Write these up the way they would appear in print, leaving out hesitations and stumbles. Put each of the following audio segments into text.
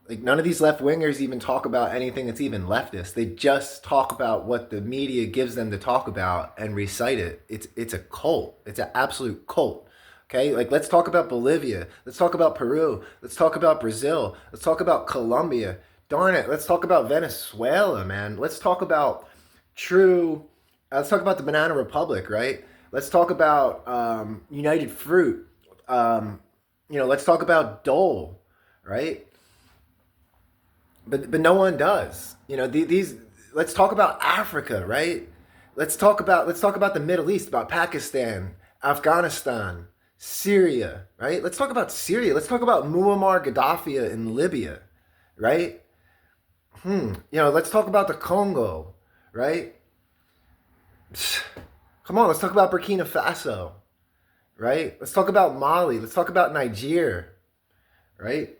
Like none of these left wingers even talk about anything that's even leftist. They just talk about what the media gives them to talk about and recite it. It's a cult. It's an absolute cult. Okay, like let's talk about Bolivia. Let's talk about Peru. Let's talk about Brazil. Let's talk about Colombia. Darn it, let's talk about Venezuela, man. Let's talk about true. Let's talk about the Banana Republic, right? Let's talk about United Fruit. Let's talk about Dole, right? But no one does. These. Let's talk about Africa, right? Let's talk about the Middle East, about Pakistan, Afghanistan, Syria, right? Let's talk about Syria. Let's talk about Muammar Gaddafi in Libya, right? Let's talk about the Congo, right? Come on, let's talk about Burkina Faso, right? Let's talk about Mali. Let's talk about Niger, right?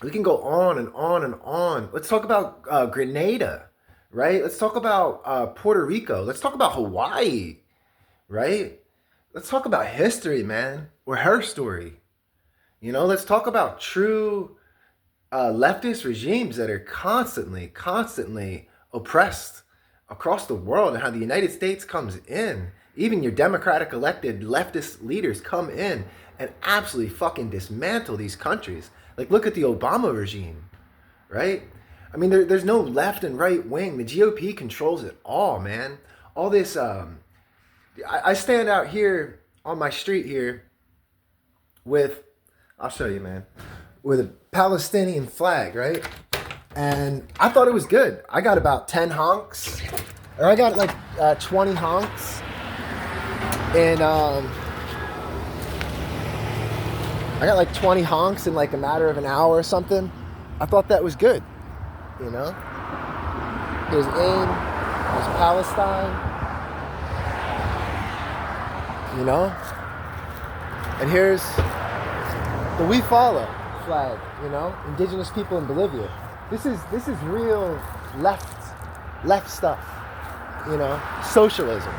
We can go on and on and on. Let's talk about Grenada, right? Let's talk about Puerto Rico. Let's talk about Hawaii, right? Let's talk about history, man, or her story. Let's talk about true leftist regimes that are constantly oppressed across the world, and how the United States comes in. Even your democratic elected leftist leaders come in and absolutely fucking dismantle these countries. Like, look at the Obama regime, right? I mean, there's no left and right wing. The GOP controls it all, man. All this, I stand out here on my street here with, I'll show you, man, with a Palestinian flag, right? And I thought it was good. I got about 10 honks, or I got like 20 honks. And I got like 20 honks in like a matter of an hour or something. I thought that was good, you know? There's AIM, there's Palestine, you know? And here's the We Follow flag, you know? Indigenous people in Bolivia. This is real left stuff, you know? Socialism,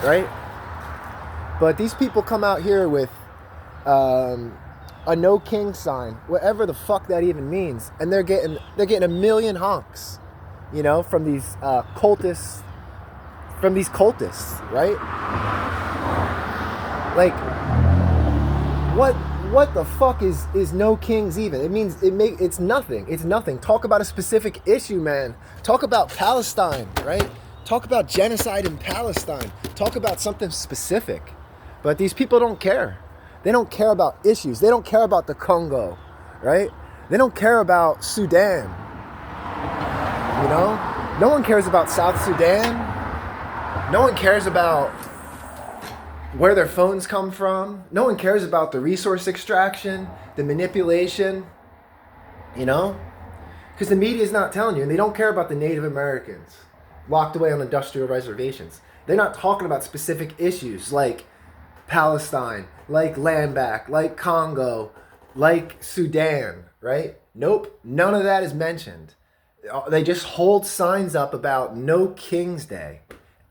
right? But these people come out here with a no king sign, whatever the fuck that even means, and they're getting a million honks, you know, from these cultists, right? Like, what the fuck is no kings even? It means it's nothing. It's nothing. Talk about a specific issue, man. Talk about Palestine, right? Talk about genocide in Palestine. Talk about something specific. But these people don't care. They don't care about issues. They don't care about the Congo, right? They don't care about Sudan. You know? No one cares about South Sudan. No one cares about where their phones come from. No one cares about the resource extraction, the manipulation, you know? Because the media is not telling you, and they don't care about the Native Americans locked away on industrial reservations. They're not talking about specific issues like Palestine, like land back, like Congo, like Sudan, right? Nope, none of that is mentioned. They just hold signs up about No King's Day.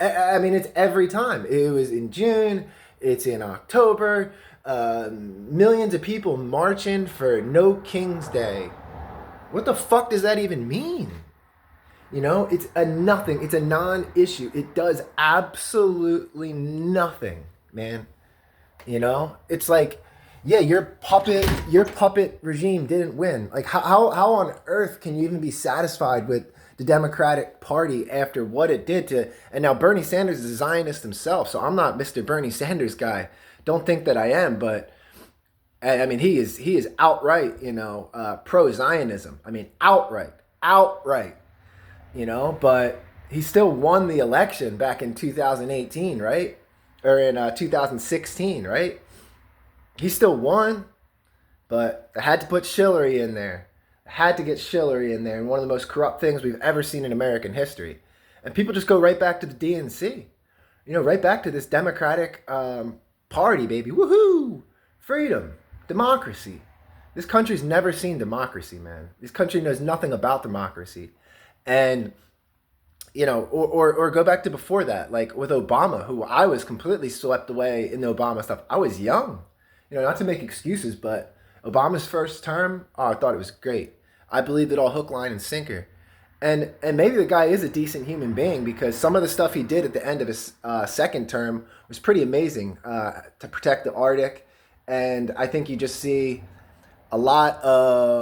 I mean, it's every time. It was in June, it's in October, millions of people marching for No King's Day. What the fuck does that even mean? You know, it's a nothing. It's a non-issue. It does absolutely nothing, man. You know, it's like, yeah, your puppet regime didn't win. Like, how on earth can you even be satisfied with the Democratic Party after what it did to? And now Bernie Sanders is a Zionist himself, so I'm not Mr. Bernie Sanders guy. Don't think that I am, but I mean, he is outright, you know, pro-Zionism. I mean, outright, you know. But he still won the election back in 2018, right? Or in 2016, right? He still won, but I had to put Hillary in there. I had to get Hillary in there, and one of the most corrupt things we've ever seen in American history. And people just go right back to the DNC. You know, right back to this Democratic Party, baby. Woohoo! Freedom. Democracy. This country's never seen democracy, man. This country knows nothing about democracy. And you know, or go back to before that, like with Obama, who I was completely swept away in the Obama stuff. I was young, you know, not to make excuses, but Obama's first term, oh, I thought it was great. I believed it all hook, line, and sinker. And maybe the guy is a decent human being because some of the stuff he did at the end of his second term was pretty amazing to protect the Arctic. And I think you just see a lot of